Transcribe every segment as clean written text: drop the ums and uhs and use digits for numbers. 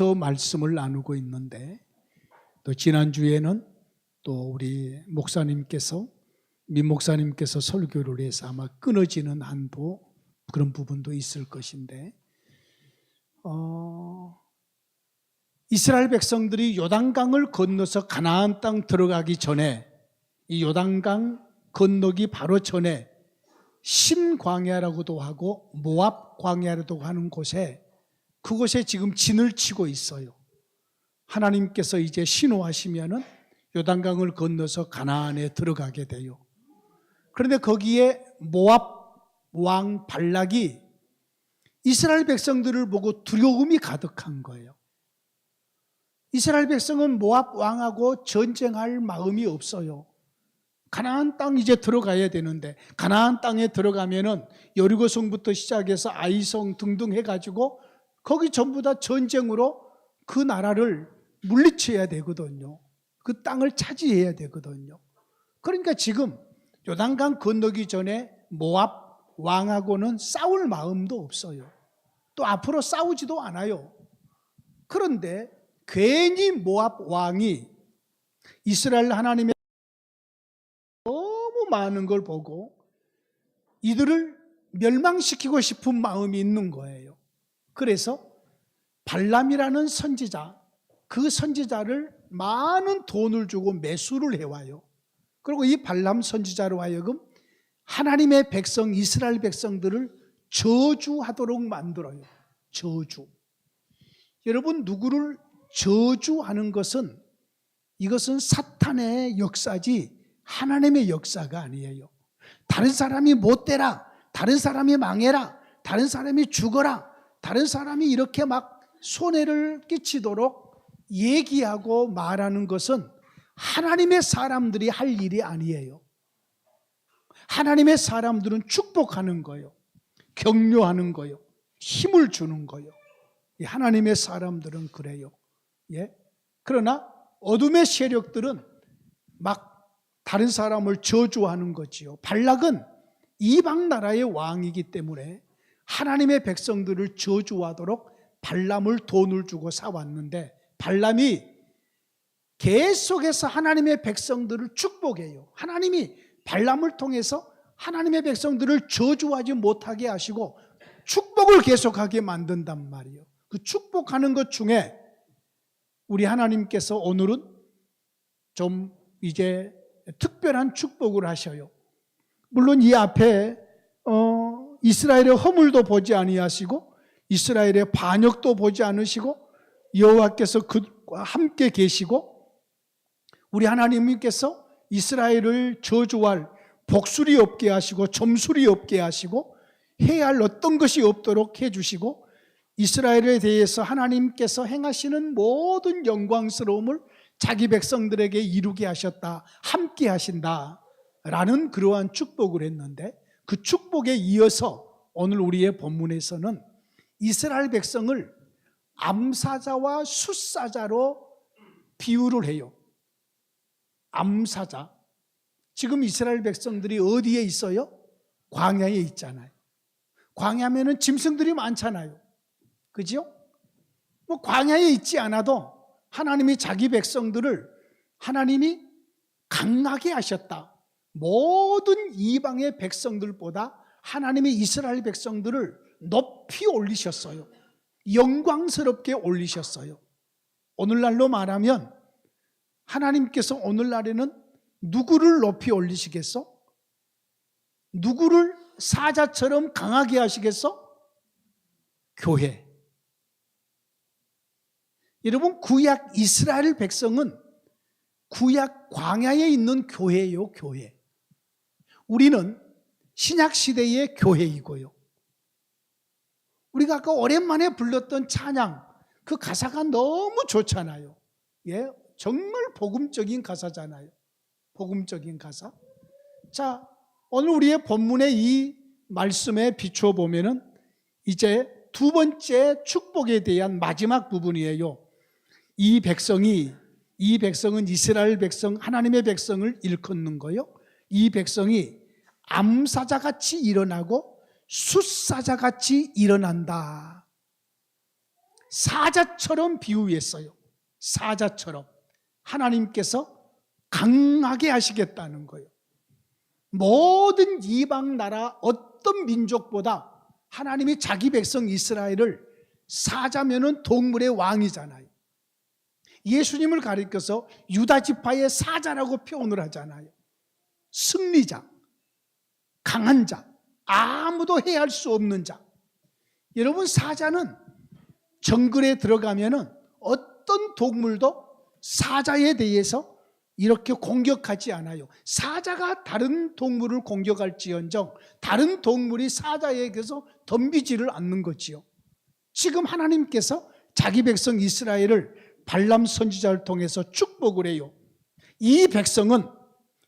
말씀을 나누고 있는데, 또 지난주에는 또 우리 목사님께서 민 목사님께서 설교를 해서 아마 끊어지는 그런 부분도 있을 것인데, 이스라엘 백성들이 요단강을 건너서 가나안 땅 들어가기 전에, 이 요단강 건너기 바로 전에 신광야라고도 하고 모압 광야라고도 하는 곳에, 그곳에 지금 진을 치고 있어요. 하나님께서 이제 신호하시면은 요단강을 건너서 가나안에 들어가게 돼요. 그런데 거기에 모압 왕 발락이 이스라엘 백성들을 보고 두려움이 가득한 거예요. 이스라엘 백성은 모압 왕하고 전쟁할 마음이 없어요. 가나안 땅 이제 들어가야 되는데, 가나안 땅에 들어가면은 여리고성부터 시작해서 아이성 등등 해가지고 거기 전부 다 전쟁으로 그 나라를 물리쳐야 되거든요. 그 땅을 차지해야 되거든요. 그러니까 지금 요단강 건너기 전에 모압 왕하고는 싸울 마음도 없어요. 또 앞으로 싸우지도 않아요. 그런데 괜히 모압 왕이 이스라엘 하나님의 너무 많은 걸 보고 이들을 멸망시키고 싶은 마음이 있는 거예요. 그래서 발람이라는 선지자, 그 선지자를 많은 돈을 주고 매수를 해와요. 그리고 이 발람 선지자로 하여금 하나님의 백성, 이스라엘 백성들을 저주하도록 만들어요. 저주. 여러분, 누구를 저주하는 것은, 이것은 사탄의 역사지 하나님의 역사가 아니에요. 다른 사람이 못되라, 다른 사람이 망해라, 다른 사람이 죽어라, 다른 사람이 이렇게 막 손해를 끼치도록 얘기하고 말하는 것은 하나님의 사람들이 할 일이 아니에요. 하나님의 사람들은 축복하는 거예요. 격려하는 거예요. 힘을 주는 거예요. 하나님의 사람들은 그래요. 예? 그러나 어둠의 세력들은 막 다른 사람을 저주하는 거지요. 발락은 이방 나라의 왕이기 때문에 하나님의 백성들을 저주하도록 발람을 돈을 주고 사왔는데, 발람이 계속해서 하나님의 백성들을 축복해요. 하나님이 발람을 통해서 하나님의 백성들을 저주하지 못하게 하시고 축복을 계속하게 만든단 말이에요. 그 축복하는 것 중에 우리 하나님께서 오늘은 좀 이제 특별한 축복을 하셔요. 물론 이 앞에 이스라엘의 허물도 보지 아니하시고 이스라엘의 반역도 보지 않으시고 여호와께서 그와 함께 계시고, 우리 하나님께서 이스라엘을 저주할 복술이 없게 하시고 점술이 없게 하시고 해야 할 어떤 것이 없도록 해주시고, 이스라엘에 대해서 하나님께서 행하시는 모든 영광스러움을 자기 백성들에게 이루게 하셨다, 함께 하신다라는 그러한 축복을 했는데, 그 축복에 이어서 오늘 우리의 본문에서는 이스라엘 백성을 암사자와 숫사자로 비유를 해요. 암사자. 지금 이스라엘 백성들이 어디에 있어요? 광야에 있잖아요. 광야면은 짐승들이 많잖아요. 그죠? 뭐 광야에 있지 않아도 하나님이 자기 백성들을 하나님이 강하게 하셨다. 모든 이방의 백성들보다 하나님이 이스라엘 백성들을 높이 올리셨어요. 영광스럽게 올리셨어요. 오늘날로 말하면 하나님께서 오늘날에는 누구를 높이 올리시겠어? 누구를 사자처럼 강하게 하시겠어? 교회. 여러분, 구약 이스라엘 백성은 구약 광야에 있는 교회예요, 교회. 우리는 신약 시대의 교회이고요. 우리가 아까 오랜만에 불렀던 찬양, 그 가사가 너무 좋잖아요. 예, 정말 복음적인 가사잖아요. 복음적인 가사. 자, 오늘 우리의 본문의 이 말씀에 비추어 보면은 이제 두 번째 축복에 대한 마지막 부분이에요. 이 백성은 이스라엘 백성, 하나님의 백성을 일컫는 거예요. 이 백성이 암사자같이 일어나고 숫사자같이 일어난다. 사자처럼 비유했어요. 사자처럼 하나님께서 강하게 하시겠다는 거예요. 모든 이방 나라 어떤 민족보다 하나님이 자기 백성 이스라엘을 사자면은 동물의 왕이잖아요. 예수님을 가리켜서 유다 지파의 사자라고 표현을 하잖아요. 승리자, 강한 자, 아무도 해할 수 없는 자. 여러분, 사자는 정글에 들어가면은 어떤 동물도 사자에 대해서 이렇게 공격하지 않아요. 사자가 다른 동물을 공격할지언정 다른 동물이 사자에게서 덤비지를 않는 거지요. 지금 하나님께서 자기 백성 이스라엘을 발람 선지자를 통해서 축복을 해요. 이 백성은,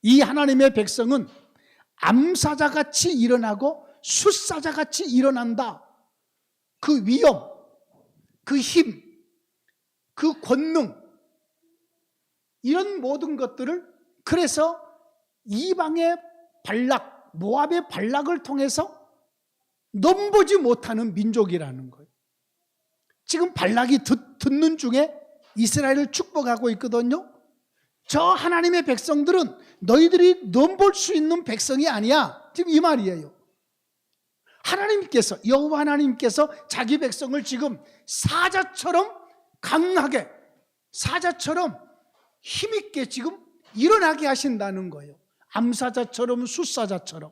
이 하나님의 백성은 암사자같이 일어나고 숫사자같이 일어난다. 그 위엄, 그 힘, 그 권능, 이런 모든 것들을, 그래서 이방의 발락, 모압의 발락을 통해서 넘보지 못하는 민족이라는 거예요. 지금 발락이 듣는 중에 이스라엘을 축복하고 있거든요. 저 하나님의 백성들은 너희들이 넘볼 수 있는 백성이 아니야. 지금 이 말이에요. 하나님께서, 여호와 하나님께서 자기 백성을 지금 사자처럼 강하게, 사자처럼 힘있게 지금 일어나게 하신다는 거예요. 암사자처럼 숫사자처럼.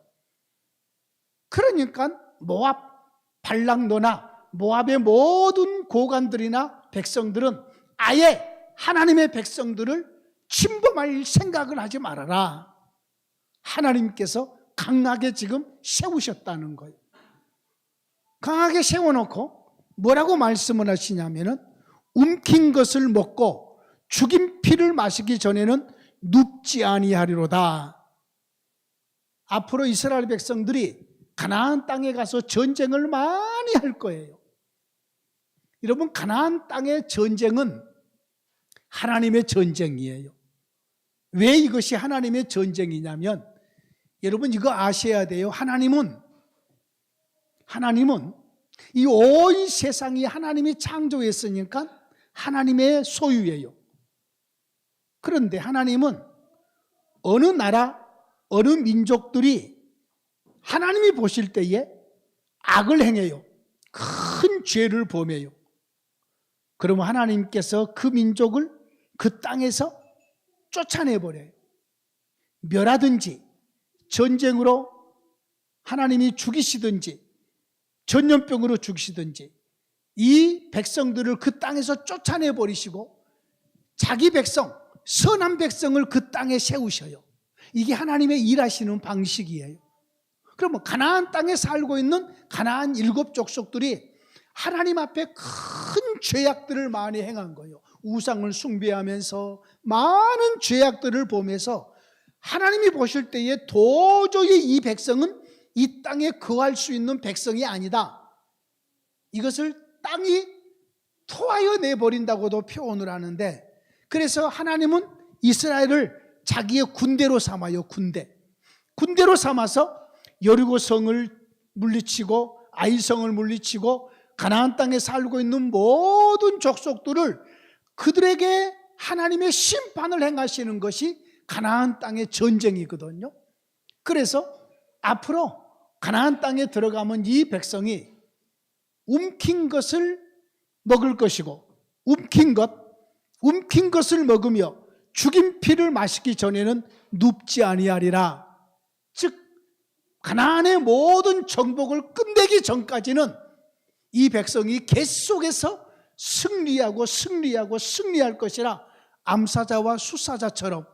그러니까 모압 발락노나 모압의 모든 고관들이나 백성들은 아예 하나님의 백성들을 침범할 생각을 하지 말아라. 하나님께서 강하게 지금 세우셨다는 거예요. 강하게 세워놓고 뭐라고 말씀을 하시냐면은 움킨 것을 먹고 죽인 피를 마시기 전에는 눕지 아니하리로다. 앞으로 이스라엘 백성들이 가나안 땅에 가서 전쟁을 많이 할 거예요. 여러분, 가나안 땅의 전쟁은 하나님의 전쟁이에요. 왜 이것이 하나님의 전쟁이냐면, 여러분 이거 아셔야 돼요. 하나님은 이 온 세상이 하나님이 창조했으니까 하나님의 소유예요. 그런데 하나님은 어느 나라, 어느 민족들이 하나님이 보실 때에 악을 행해요. 큰 죄를 범해요. 그러면 하나님께서 그 민족을 그 땅에서 쫓아내버려요. 멸하든지 전쟁으로 하나님이 죽이시든지 전염병으로 죽이시든지 이 백성들을 그 땅에서 쫓아내버리시고 자기 백성, 선한 백성을 그 땅에 세우셔요. 이게 하나님의 일하시는 방식이에요. 그러면 가나안 땅에 살고 있는 가나안 7 족속들이 하나님 앞에 큰 죄악들을 많이 행한 거예요. 우상을 숭배하면서 많은 죄악들을 보면서 하나님이 보실 때에 도저히 이 백성은 이 땅에 거할 수 있는 백성이 아니다. 이것을 땅이 토하여 내버린다고도 표현을 하는데, 그래서 하나님은 이스라엘을 자기의 군대로 삼아요. 군대로 삼아서 여리고성을 물리치고 아이성을 물리치고 가나안 땅에 살고 있는 모든 족속들을 그들에게 하나님의 심판을 행하시는 것이 가나안 땅의 전쟁이거든요. 그래서 앞으로 가나안 땅에 들어가면 이 백성이 움킨 것을 먹을 것이고 움킨 것을 먹으며 죽인 피를 마시기 전에는 눕지 아니하리라. 즉 가나안의 모든 정복을 끝내기 전까지는 이 백성이 계속해서 승리할 것이라, 암사자와 숫사자처럼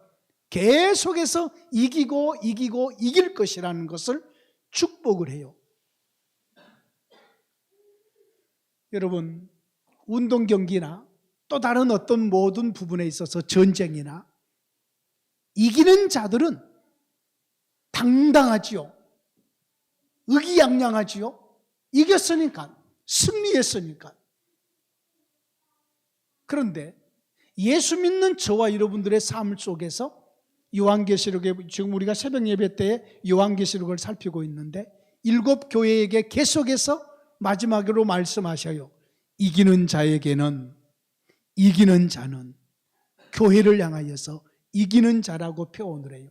계속해서 이길 것이라는 것을 축복을 해요. 여러분, 운동 경기나 또 다른 어떤 모든 부분에 있어서 전쟁이나 이기는 자들은 당당하지요. 의기양양하지요. 이겼으니까, 승리했으니까. 그런데 예수 믿는 저와 여러분들의 삶 속에서 요한계시록에, 지금 우리가 새벽 예배 때 요한계시록을 살피고 있는데 7 교회에게 계속해서 마지막으로 말씀하셔요. 이기는 자에게는, 이기는 자는 교회를 향하여서 이기는 자라고 표현을 해요.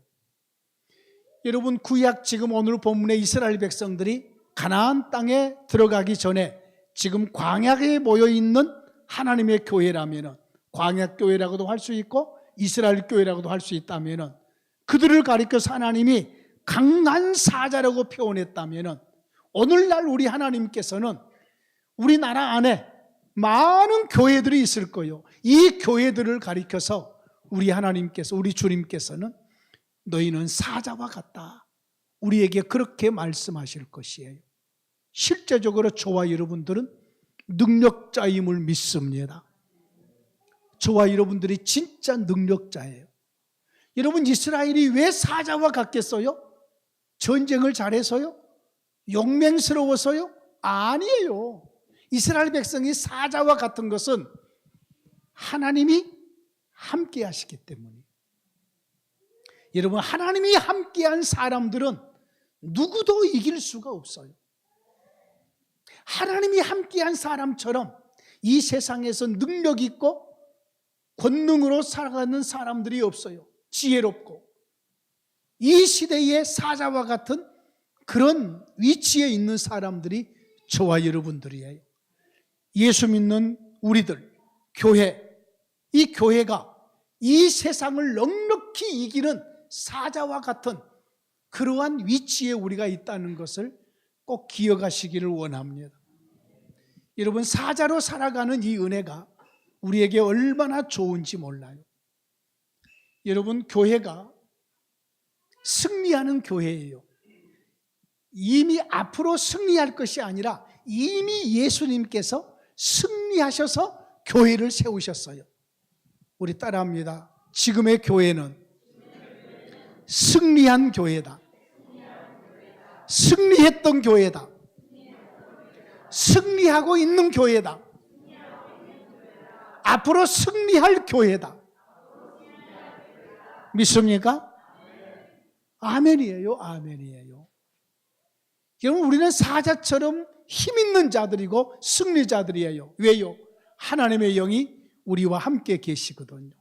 여러분, 구약 지금 오늘 본문의 이스라엘 백성들이 가나안 땅에 들어가기 전에 지금 광야에 모여있는 하나님의 교회라면, 광야 교회라고도 할 수 있고 이스라엘 교회라고도 할 수 있다면, 그들을 가리켜서 하나님이 강한 사자라고 표현했다면, 오늘날 우리 하나님께서는 우리나라 안에 많은 교회들이 있을 거예요. 이 교회들을 가리켜서 우리 하나님께서, 우리 주님께서는 너희는 사자와 같다, 우리에게 그렇게 말씀하실 것이에요. 실제적으로 저와 여러분들은 능력자임을 믿습니다. 저와 여러분들이 진짜 능력자예요. 여러분, 이스라엘이 왜 사자와 같겠어요? 전쟁을 잘해서요? 용맹스러워서요? 아니에요. 이스라엘 백성이 사자와 같은 것은 하나님이 함께 하시기 때문이에요. 여러분, 하나님이 함께한 사람들은 누구도 이길 수가 없어요. 하나님이 함께한 사람처럼 이 세상에서 능력 있고 권능으로 살아가는 사람들이 없어요. 지혜롭고 이 시대의 사자와 같은 그런 위치에 있는 사람들이 저와 여러분들이에요. 예수 믿는 우리들, 교회, 이 교회가 이 세상을 넉넉히 이기는 사자와 같은 그러한 위치에 우리가 있다는 것을 꼭 기억하시기를 원합니다. 여러분, 사자로 살아가는 이 은혜가 우리에게 얼마나 좋은지 몰라요. 여러분, 교회가 승리하는 교회예요. 이미 앞으로 승리할 것이 아니라 이미 예수님께서 승리하셔서 교회를 세우셨어요. 우리 따라합니다. 지금의 교회는 승리한 교회다. 승리했던 교회다. 승리하고 있는 교회다. 앞으로 승리할 교회다. 믿습니까? 아멘이에요. 아멘이에요. 여러분, 우리는 사자처럼 힘 있는 자들이고 승리자들이에요. 왜요? 하나님의 영이 우리와 함께 계시거든요.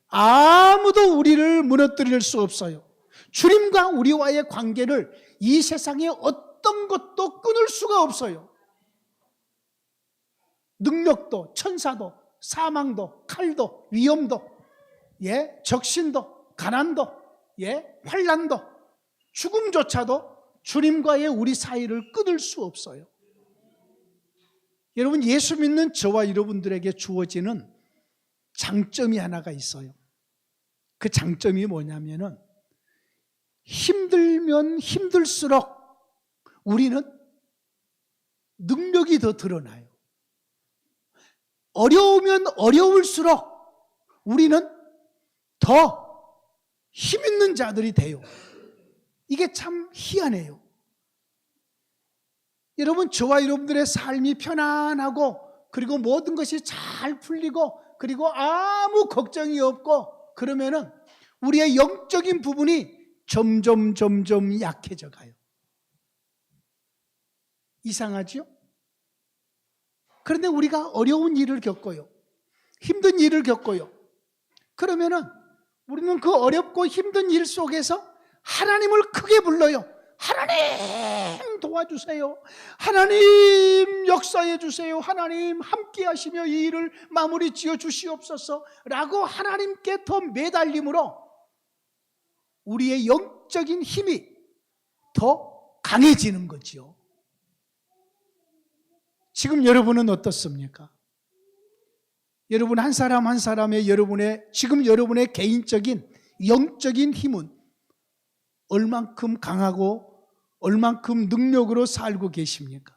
아무도 우리를 무너뜨릴 수 없어요. 주님과 우리와의 관계를 이 세상에 어떤 것도 끊을 수가 없어요. 능력도, 천사도, 사망도, 칼도, 위험도, 적신도, 가난도, 환난도, 죽음조차도 주님과의 우리 사이를 끊을 수 없어요. 여러분, 예수 믿는 저와 여러분들에게 주어지는 장점이 하나가 있어요. 그 장점이 뭐냐면은 힘들면 힘들수록 우리는 능력이 더 드러나요. 어려우면 어려울수록 우리는 더 힘 있는 자들이 돼요. 이게 참 희한해요. 여러분, 저와 여러분들의 삶이 편안하고 그리고 모든 것이 잘 풀리고 그리고 아무 걱정이 없고 그러면은 우리의 영적인 부분이 점점 약해져 가요. 이상하죠? 그런데 우리가 어려운 일을 겪어요. 힘든 일을 겪어요. 그러면은 우리는 그 어렵고 힘든 일 속에서 하나님을 크게 불러요. 하나님 도와주세요. 하나님 역사해 주세요. 하나님 함께 하시며 이 일을 마무리 지어 주시옵소서 라고 하나님께 더 매달림으로 우리의 영적인 힘이 더 강해지는 거지요. 지금 여러분은 어떻습니까? 여러분 한 사람 한 사람의 지금 여러분의 개인적인 영적인 힘은 얼만큼 강하고 얼만큼 능력으로 살고 계십니까?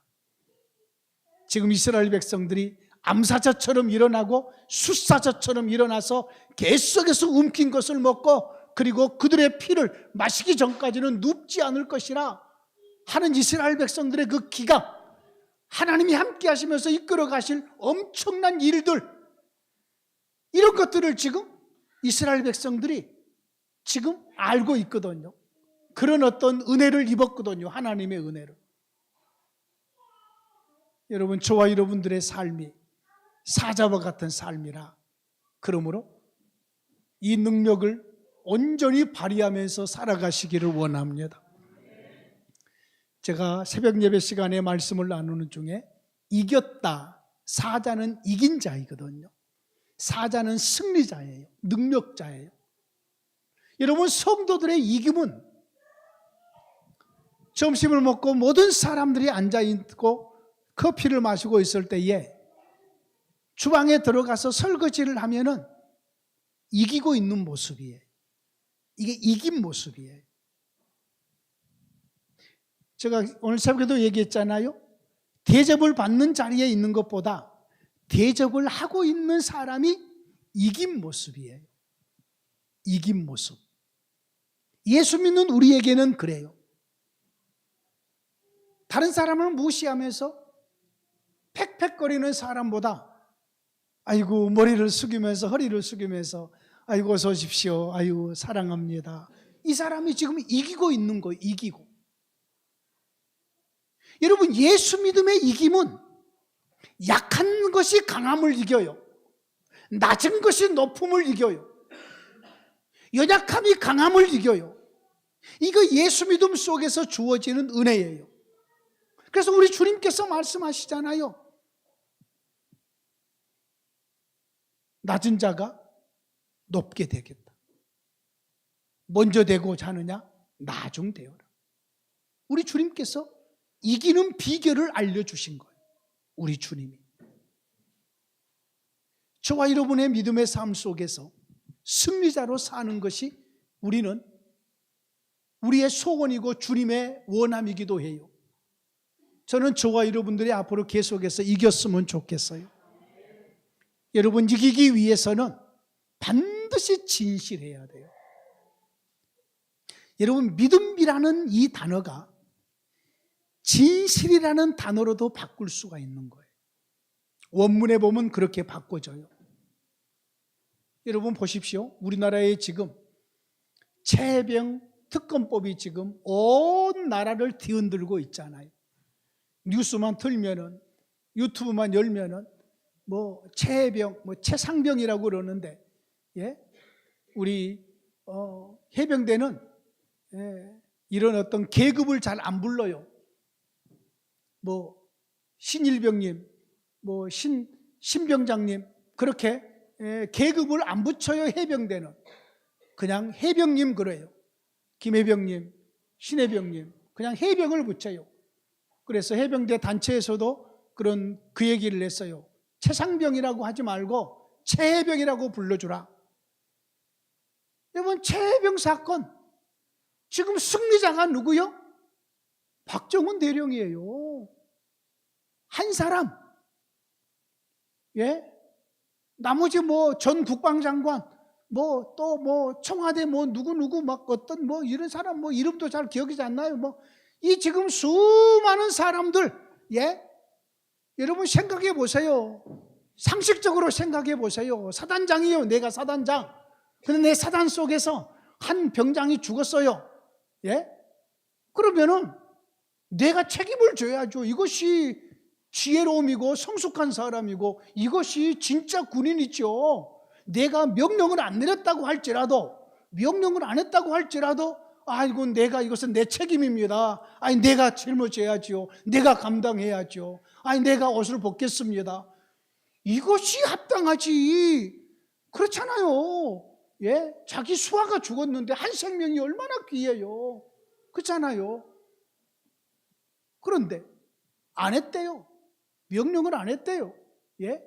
지금 이스라엘 백성들이 암사자처럼 일어나고 숫사자처럼 일어나서 계속해서 움킨 것을 먹고 그리고 그들의 피를 마시기 전까지는 눕지 않을 것이라 하는 이스라엘 백성들의 그 기강, 하나님이 함께 하시면서 이끌어 가실 엄청난 일들, 이런 것들을 지금 이스라엘 백성들이 지금 알고 있거든요. 그런 어떤 은혜를 입었거든요. 하나님의 은혜를. 여러분, 저와 여러분들의 삶이 사자와 같은 삶이라, 그러므로 이 능력을 온전히 발휘하면서 살아가시기를 원합니다. 제가 새벽 예배 시간에 말씀을 나누는 중에 이겼다, 사자는 이긴 자이거든요. 사자는 승리자예요. 능력자예요. 여러분, 성도들의 이김은 점심을 먹고 모든 사람들이 앉아있고 커피를 마시고 있을 때에 주방에 들어가서 설거지를 하면은 이기고 있는 모습이에요. 이게 이긴 모습이에요. 제가 오늘 새벽에도 얘기했잖아요. 대접을 받는 자리에 있는 것보다 대접을 하고 있는 사람이 이긴 모습이에요. 이긴 모습. 예수 믿는 우리에게는 그래요. 다른 사람을 무시하면서 팩팩거리는 사람보다 아이고 머리를 숙이면서 허리를 숙이면서 아이고 어서 오십시오. 아이고 사랑합니다. 이 사람이 지금 이기고 있는 거예요. 이기고. 여러분, 예수 믿음의 이김은 약한 것이 강함을 이겨요. 낮은 것이 높음을 이겨요. 연약함이 강함을 이겨요. 이거 예수 믿음 속에서 주어지는 은혜예요. 그래서 우리 주님께서 말씀하시잖아요. 낮은 자가 높게 되겠다. 먼저 되고자 하느냐? 나중되어라. 우리 주님께서 이기는 비결을 알려주신 거예요. 우리 주님이. 저와 여러분의 믿음의 삶 속에서 승리자로 사는 것이 우리는 우리의 소원이고 주님의 원함이기도 해요. 저는 저와 여러분들이 앞으로 계속해서 이겼으면 좋겠어요. 여러분, 이기기 위해서는 반드시 진실해야 돼요. 여러분, 믿음이라는 이 단어가 진실이라는 단어로도 바꿀 수가 있는 거예요. 원문에 보면 그렇게 바꿔져요. 여러분 보십시오. 우리나라에 지금 최혜병 특검법이 지금 온 나라를 뒤흔들고 있잖아요. 뉴스만 틀면은, 유튜브만 열면은 최혜병, 최상병이라고 그러는데, 예? 우리 해병대는 이런 어떤 계급을 잘 안 불러요. 신일병님, 신병장님, 그렇게 계급을 안 붙여요. 해병대는 그냥 해병님 그래요. 김해병님, 신해병님, 그냥 해병을 붙여요. 그래서 해병대 단체에서도 그 얘기를 했어요. 최상병이라고 하지 말고 최해병이라고 불러주라. 여러분, 최해병 사건 지금 승리자가 누구요? 박정훈 대령이에요. 한 사람. 예? 나머지 전 국방장관, 청와대 누구 어떤 이런 사람 이름도 잘 기억이 안 나요. 이 지금 수많은 사람들, 예? 여러분 생각해 보세요. 상식적으로 생각해 보세요. 사단장이에요. 내가 사단장. 근데 내 사단 속에서 한 병장이 죽었어요. 예? 그러면은 내가 책임을 져야죠. 이것이 지혜로움이고 성숙한 사람이고 이것이 진짜 군인이죠. 내가 명령을 안 내렸다고 할지라도, 명령을 안 했다고 할지라도, 아이고 내가 이것은 내 책임입니다. 내가 짊어져야죠. 내가 감당해야죠. 내가 옷을 벗겠습니다. 이것이 합당하지. 그렇잖아요. 예? 자기 수하가 죽었는데 한 생명이 얼마나 귀해요. 그렇잖아요. 그런데 안 했대요. 명령을 안 했대요. 예?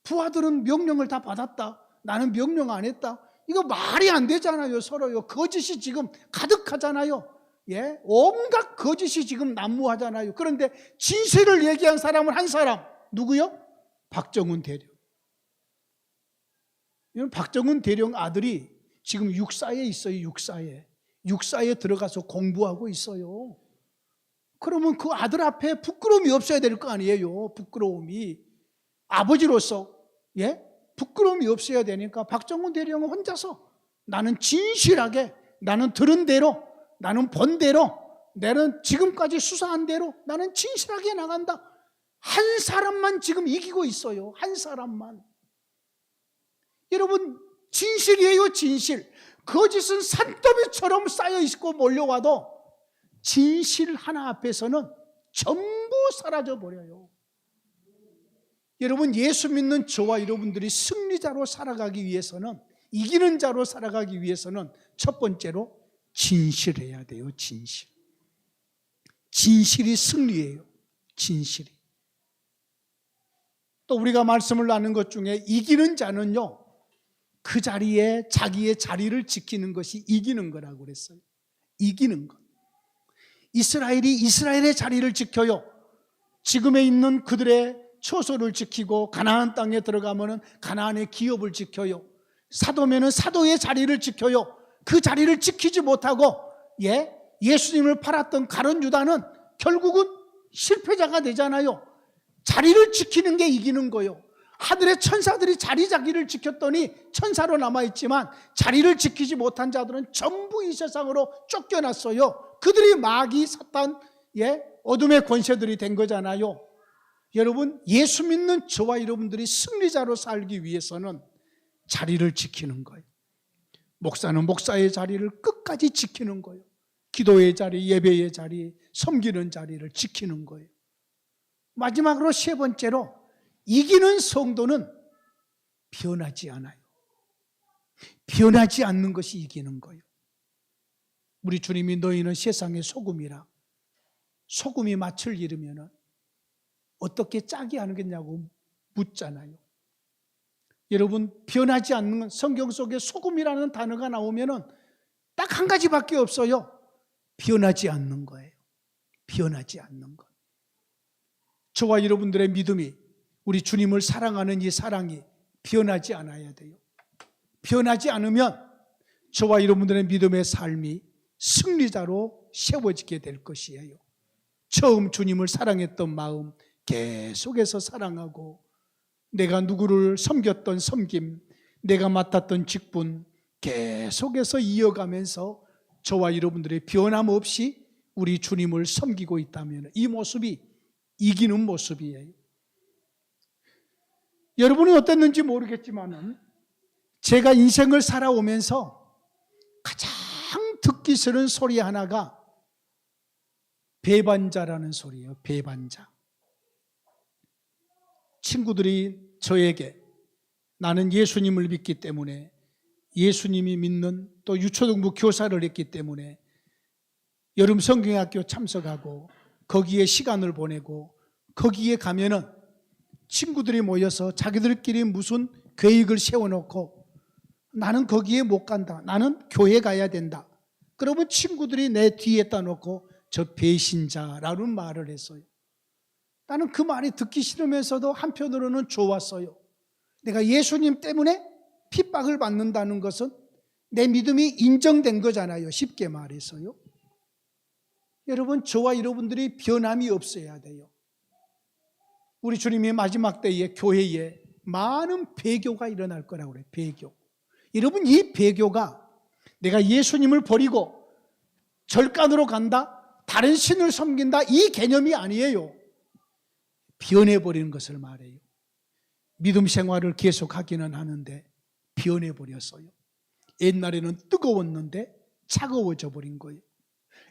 부하들은 명령을 다 받았다. 나는 명령 안 했다. 이거 말이 안 되잖아요. 서로요. 거짓이 지금 가득하잖아요. 예? 온갖 거짓이 지금 난무하잖아요. 그런데 진실을 얘기한 사람은 한 사람. 누구요? 박정훈 대령. 박정훈 대령 아들이 지금 육사에 있어요. 육사에 들어가서 공부하고 있어요. 그러면 그 아들 앞에 부끄러움이 없어야 될 거 아니에요. 부끄러움이. 아버지로서, 예? 부끄러움이 없어야 되니까 박정훈 대령은 혼자서 나는 진실하게, 나는 들은 대로, 나는 본 대로 나는 지금까지 수사한 대로 나는 진실하게 나간다. 한 사람만 지금 이기고 있어요. 한 사람만. 여러분, 진실이에요, 진실. 거짓은 산더미처럼 쌓여있고 몰려와도 진실 하나 앞에서는 전부 사라져버려요. 여러분, 예수 믿는 저와 여러분들이 승리자로 살아가기 위해서는, 이기는 자로 살아가기 위해서는 첫 번째로 진실해야 돼요. 진실. 진실이 승리예요. 진실이. 또 우리가 말씀을 나눈 것 중에 이기는 자는요, 그 자리에 자기의 자리를 지키는 것이 이기는 거라고 그랬어요. 이기는 것. 이스라엘이 이스라엘의 자리를 지켜요. 지금에 있는 그들의 처소를 지키고, 가나안 땅에 들어가면은 가나안의 기업을 지켜요. 사도면은 사도의 자리를 지켜요. 그 자리를 지키지 못하고 예수님을 팔았던 가룟 유다는 결국은 실패자가 되잖아요. 자리를 지키는 게 이기는 거예요. 하늘의 천사들이 자리 자기를 지켰더니 천사로 남아있지만 자리를 지키지 못한 자들은 전부 이 세상으로 쫓겨났어요. 그들이 마귀, 사탄, 어둠의 권세들이 된 거잖아요. 여러분, 예수 믿는 저와 여러분들이 승리자로 살기 위해서는 자리를 지키는 거예요. 목사는 목사의 자리를 끝까지 지키는 거예요. 기도의 자리, 예배의 자리, 섬기는 자리를 지키는 거예요. 마지막으로 세 번째로, 이기는 성도는 변하지 않아요. 변하지 않는 것이 이기는 거예요. 우리 주님이 너희는 세상의 소금이라. 소금이 맛을 잃으면 어떻게 짜게 하겠냐고 묻잖아요. 여러분, 변하지 않는 건, 성경 속에 소금이라는 단어가 나오면 딱 한 가지밖에 없어요. 변하지 않는 거예요. 변하지 않는 것. 저와 여러분들의 믿음이, 우리 주님을 사랑하는 이 사랑이 변하지 않아야 돼요. 변하지 않으면 저와 여러분들의 믿음의 삶이 승리자로 세워지게 될 것이에요. 처음 주님을 사랑했던 마음 계속해서 사랑하고, 내가 누구를 섬겼던 섬김, 내가 맡았던 직분 계속해서 이어가면서 저와 여러분들의 변함없이 우리 주님을 섬기고 있다면 이 모습이 이기는 모습이에요. 여러분은 어땠는지 모르겠지만 제가 인생을 살아오면서 가장 듣기 싫은 소리 하나가 배반자라는 소리예요. 배반자. 친구들이 저에게 나는 예수님을 믿기 때문에, 예수님이 믿는 또 유초등부 교사를 했기 때문에 여름 성경학교 참석하고 거기에 시간을 보내고, 거기에 가면은 친구들이 모여서 자기들끼리 무슨 계획을 세워놓고 나는 거기에 못 간다, 나는 교회 가야 된다. 그러면 친구들이 내 뒤에다 놓고 저 배신자라는 말을 했어요. 나는 그 말이 듣기 싫으면서도 한편으로는 좋았어요. 내가 예수님 때문에 핍박을 받는다는 것은 내 믿음이 인정된 거잖아요. 쉽게 말해서요. 여러분, 저와 여러분들이 변함이 없어야 돼요. 우리 주님이 마지막 때에 교회에 많은 배교가 일어날 거라고 그래요. 배교. 여러분, 이 배교가 내가 예수님을 버리고 절간으로 간다, 다른 신을 섬긴다, 이 개념이 아니에요. 변해버리는 것을 말해요. 믿음 생활을 계속하기는 하는데 변해버렸어요. 옛날에는 뜨거웠는데 차가워져 버린 거예요.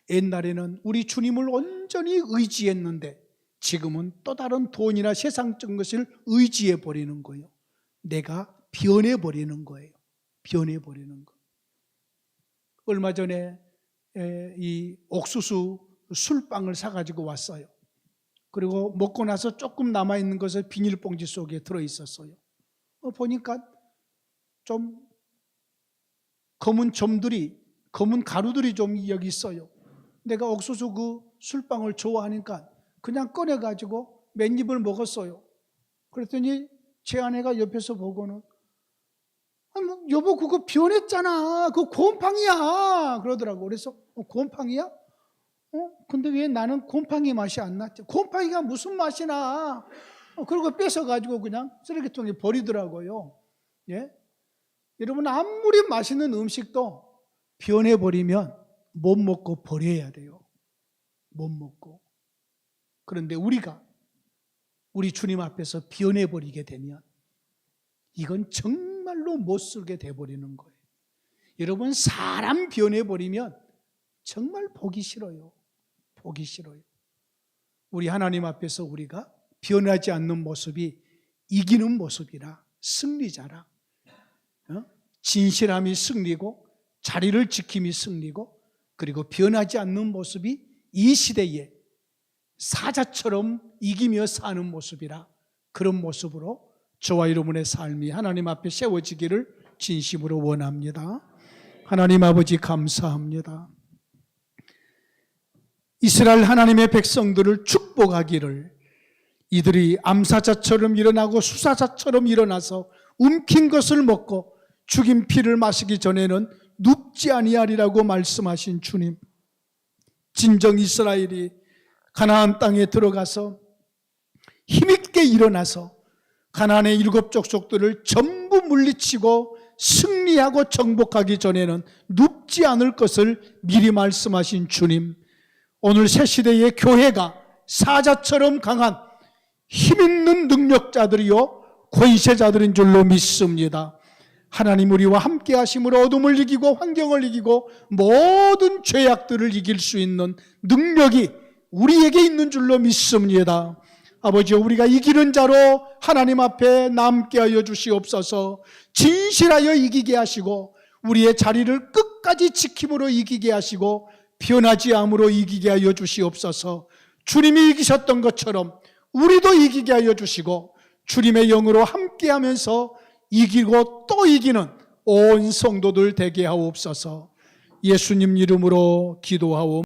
옛날에는 우리 주님을 온전히 의지했는데 지금은 또 다른 돈이나 세상적인 것을 의지해 버리는 거예요. 내가 변해버리는 거예요. 변해버리는 거. 얼마 전에 이 옥수수 술빵을 사가지고 왔어요. 그리고 먹고 나서 조금 남아있는 것을 비닐봉지 속에 들어있었어요. 보니까 좀 검은 점들이, 검은 가루들이 좀 여기 있어요. 내가 옥수수 그 술빵을 좋아하니까 그냥 꺼내가지고 몇 입을 먹었어요. 그랬더니 제 아내가 옆에서 보고는 여보 그거 변했잖아, 그거 곰팡이야 그러더라고. 그래서 곰팡이야? 근데 왜 나는 곰팡이 맛이 안 났지? 곰팡이가 무슨 맛이 나? 그러고 뺏어가지고 그냥 쓰레기통에 버리더라고요. 예? 여러분, 아무리 맛있는 음식도 변해버리면 못 먹고 버려야 돼요. 못 먹고. 그런데 우리 주님 앞에서 변해버리게 되면 이건 정말로 못 살게 돼버리는 거예요. 여러분, 사람 변해버리면 정말 보기 싫어요. 보기 싫어요. 우리 하나님 앞에서 우리가 변하지 않는 모습이 이기는 모습이라, 승리자라, 진실함이 승리고 자리를 지킴이 승리고, 그리고 변하지 않는 모습이 이 시대에 사자처럼 이기며 사는 모습이라, 그런 모습으로 저와 여러분의 삶이 하나님 앞에 세워지기를 진심으로 원합니다. 하나님 아버지, 감사합니다. 이스라엘 하나님의 백성들을 축복하기를, 이들이 암사자처럼 일어나고 수사자처럼 일어나서 움킨 것을 먹고 죽인 피를 마시기 전에는 눕지 아니하리라고 말씀하신 주님, 진정 이스라엘이 가나안 땅에 들어가서 힘있게 일어나서 가나안의 7 족속들을 전부 물리치고 승리하고 정복하기 전에는 눕지 않을 것을 미리 말씀하신 주님, 오늘 새시대의 교회가 사자처럼 강한 힘있는 능력자들이요 권세자들인 줄로 믿습니다. 하나님, 우리와 함께 하심으로 어둠을 이기고 환경을 이기고 모든 죄악들을 이길 수 있는 능력이 우리에게 있는 줄로 믿습니다. 아버지여, 우리가 이기는 자로 하나님 앞에 남게 하여 주시옵소서. 진실하여 이기게 하시고 우리의 자리를 끝까지 지킴으로 이기게 하시고 변하지 않음으로 이기게 하여 주시옵소서. 주님이 이기셨던 것처럼 우리도 이기게 하여 주시고 주님의 영으로 함께하면서 이기고 또 이기는 온 성도들 되게 하옵소서. 예수님 이름으로 기도하옵